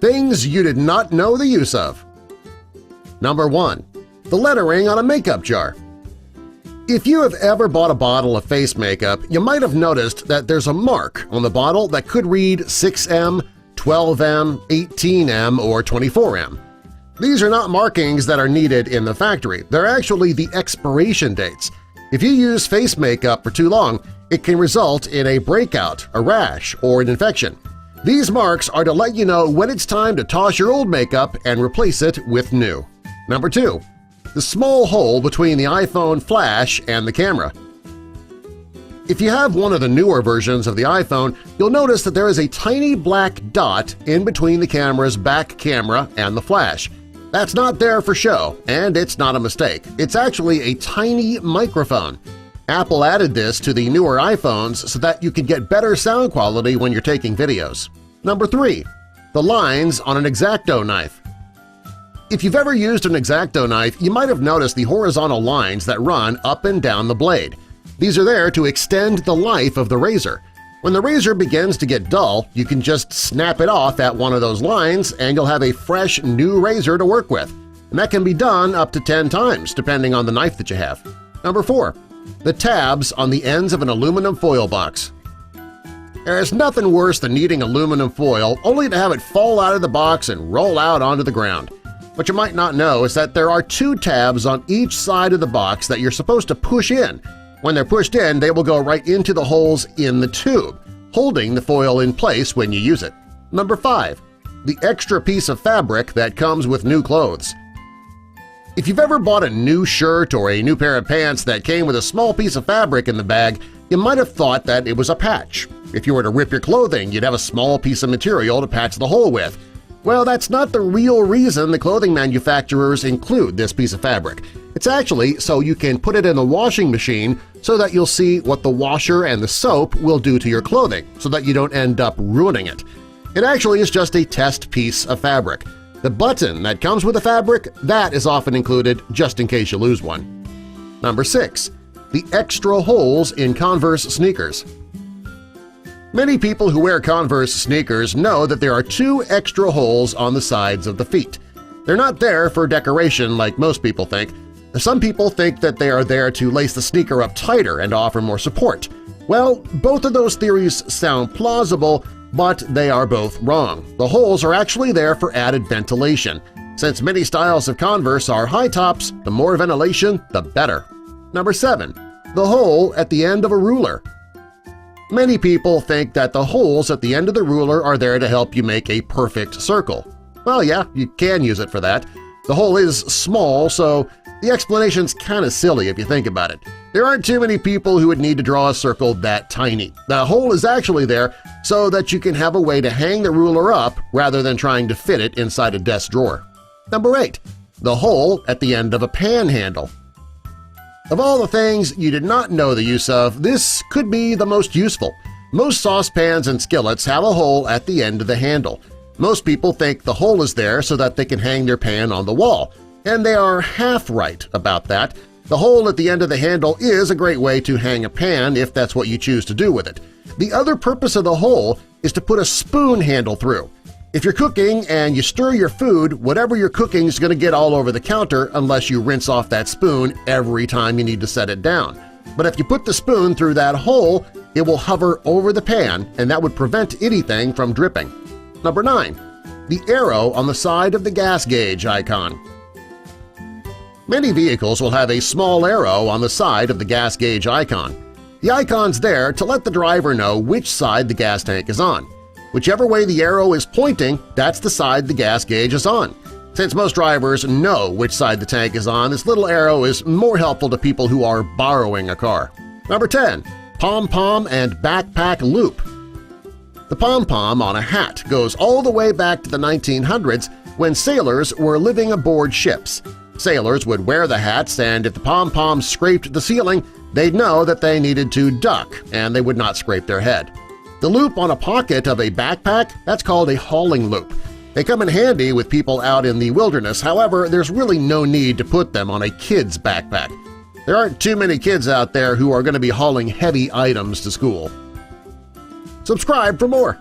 Things you did not know the use of. Number 1. The lettering on a makeup jar. If you have ever bought a bottle of face makeup, you might have noticed that there's a mark on the bottle that could read 6M, 12M, 18M, or 24M. These are not markings that are needed in the factory. They're actually the expiration dates. If you use face makeup for too long, it can result in a breakout, a rash, or an infection. These marks are to let you know when it's time to toss your old makeup and replace it with new. Number 2. The small hole between the iPhone flash and the camera. If you have one of the newer versions of the iPhone, you'll notice that there is a tiny black dot in between the camera's back camera and the flash. That's not there for show, and it's not a mistake. It's actually a tiny microphone. Apple added this to the newer iPhones so that you can get better sound quality when you're taking videos. Number 3. The lines on an X-Acto knife. If you've ever used an X-Acto knife, you might have noticed the horizontal lines that run up and down the blade. These are there to extend the life of the razor. When the razor begins to get dull, you can just snap it off at one of those lines and you'll have a fresh new razor to work with. And that can be done up to 10 times depending on the knife that you have. Number 4. The tabs on the ends of an aluminum foil box. There's nothing worse than needing aluminum foil only to have it fall out of the box and roll out onto the ground. What you might not know is that there are 2 tabs on each side of the box that you're supposed to push in. When they're pushed in, they will go right into the holes in the tube, holding the foil in place when you use it. Number 5. The extra piece of fabric that comes with new clothes. If you've ever bought a new shirt or a new pair of pants that came with a small piece of fabric in the bag, you might have thought that it was a patch. If you were to rip your clothing, you'd have a small piece of material to patch the hole with. Well, that's not the real reason the clothing manufacturers include this piece of fabric. It's actually so you can put it in the washing machine so that you'll see what the washer and the soap will do to your clothing so that you don't end up ruining it. It actually is just a test piece of fabric. The button that comes with the fabric, that is often included just in case you lose one. Number 6. The extra holes in Converse sneakers. Many people who wear Converse sneakers know that there are 2 extra holes on the sides of the feet. They're not there for decoration like most people think. Some people think that they are there to lace the sneaker up tighter and offer more support. Well, both of those theories sound plausible, but they are both wrong. The holes are actually there for added ventilation. Since many styles of Converse are high tops, the more ventilation, the better. Number 7. The hole at the end of a ruler. Many people think that the holes at the end of the ruler are there to help you make a perfect circle. Well, yeah, you can use it for that. The hole is small, so the explanation's kind of silly if you think about it. There aren't too many people who would need to draw a circle that tiny. The hole is actually there so that you can have a way to hang the ruler up rather than trying to fit it inside a desk drawer. Number 8. The hole at the end of a pan handle. Of all the things you did not know the use of, this could be the most useful. Most saucepans and skillets have a hole at the end of the handle. Most people think the hole is there so that they can hang their pan on the wall, and they are half right about that. The hole at the end of the handle is a great way to hang a pan if that's what you choose to do with it. The other purpose of the hole is to put a spoon handle through. If you're cooking and you stir your food, whatever you're cooking is going to get all over the counter unless you rinse off that spoon every time you need to set it down. But if you put the spoon through that hole, it will hover over the pan and that would prevent anything from dripping. Number 9. The arrow on the side of the gas gauge icon. Many vehicles will have a small arrow on the side of the gas gauge icon. The icon's there to let the driver know which side the gas tank is on. Whichever way the arrow is pointing, that's the side the gas gauge is on. Since most drivers know which side the tank is on, this little arrow is more helpful to people who are borrowing a car. Number 10. Pom-pom and backpack loop. The pom-pom on a hat goes all the way back to the 1900s when sailors were living aboard ships. Sailors would wear the hats, and if the pom-pom scraped the ceiling, they'd know that they needed to duck and they would not scrape their head. The loop on a pocket of a backpack, that's called a hauling loop. They come in handy with people out in the wilderness, however, there's really no need to put them on a kid's backpack. There aren't too many kids out there who are going to be hauling heavy items to school. Subscribe for more!